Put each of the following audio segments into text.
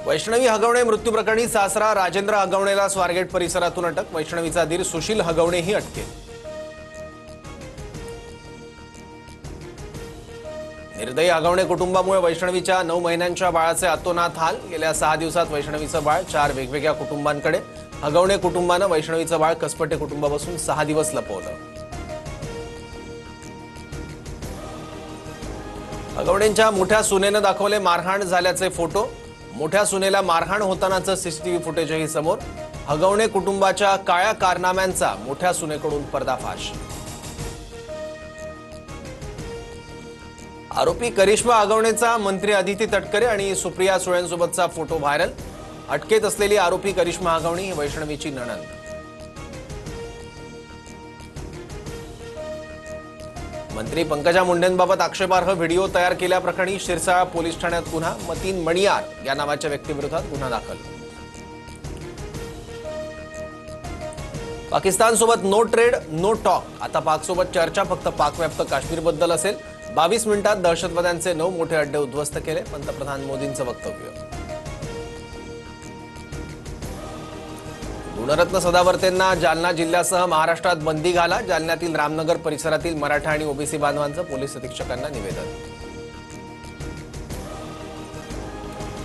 वैष्णवी हगवणे मृत्यू प्रकरणी सासरा राजेंद्र हगवणेला स्वारगेट परिसरातून अटक। वैष्णवीचा दीर सुशील हगवणेही अटकेत। निर्दयी हगवणे कुटुंबामुळे वैष्णवीच्या 9 महिन्यांच्या बाळाचे अतोनात हाल। गेल्या 6 दिवसात वैष्णवीचं बाळ 4 वेगवेगळ्या कुटुंबांकडे। हगवणे कुटुंबानं वैष्णवीचं बाळ कसपटे कुटुंबापासून 6 दिवस लपवलं। हगवणेंच्या मोठ्या सुनेनं दाखवले मारहाण झाल्याचे फोटो। मोठ्या सुनेला मारहाण होतानाचं सीसीटीव्ही फुटेजही समोर। हगवणे कुटुंबाच्या काळ्या कारनाम्यांचा मोठ्या सुनेकडून पर्दाफाश। आरोपी करिश्मा हगवणेचा मंत्री अदिती तटकरे आणि सुप्रिया सुळेंसोबतचा फोटो व्हायरल। अटकेत असलेली आरोपी करिश्मा हगवणे ही वैष्णवीची नणंद। मंत्री पंकजा मुंडेंबाबत आक्षेपार्ह व्हिडिओ तयार केल्याप्रकरणी शिरसाळा पोलीस ठाण्यात गुन्हा। मतीन मणियार या नावाच्या व्यक्तीविरोधात गुन्हा दाखल। पाकिस्तानसोबत नो ट्रेड नो टॉक। आता पाकसोबत चर्चा फक्त पाकव्याप्त काश्मीरबद्दल असेल। 22 मिनिटात दहशतवाद्यांचे 9 मोठे अड्डे उद्ध्वस्त केले। पंतप्रधान मोदींचं वक्तव्य। गुणरत्न सदावर्तेंना जालना जिल्ह्यासह महाराष्ट्रात बंदी घाला। जालन्यातील रामनगर परिसरातील मराठा आणि ओबीसी बांधवांचं पोलीस अधीक्षकांना निवेदन।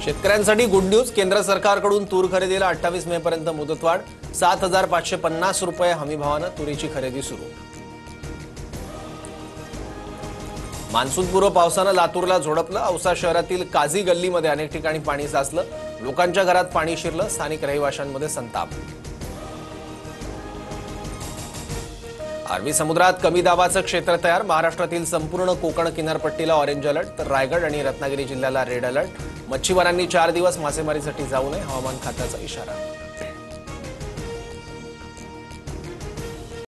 शेतकऱ्यांसाठी गुड न्यूज। केंद्र सरकारकडून तूर खरेदीला 28 मे पर्यंत मुदतवाढ। 7,550 रुपये हमीभावानं तुरीची खरेदी सुरू। मान्सूनपूर्व पावसानं लातूरला झोडपलं। औसा शहरातील काझी गल्लीमध्ये अनेक ठिकाणी पाणी साचलं। लोकांच्या घरात पाणी शिरलं। स्थानिक रहिवाशांमध्ये संताप। अरबी समुद्रात कमी दाबाचं क्षेत्र तयार। महाराष्ट्रातील संपूर्ण कोकण किनारपट्टीला ऑरेंज अलर्ट, तर रायगड आणि रत्नागिरी जिल्ह्याला रेड अलर्ट। मच्छीमारांनी 4 दिवस मासेमारीसाठी जाऊ नये, हवामान खात्याचा इशारा।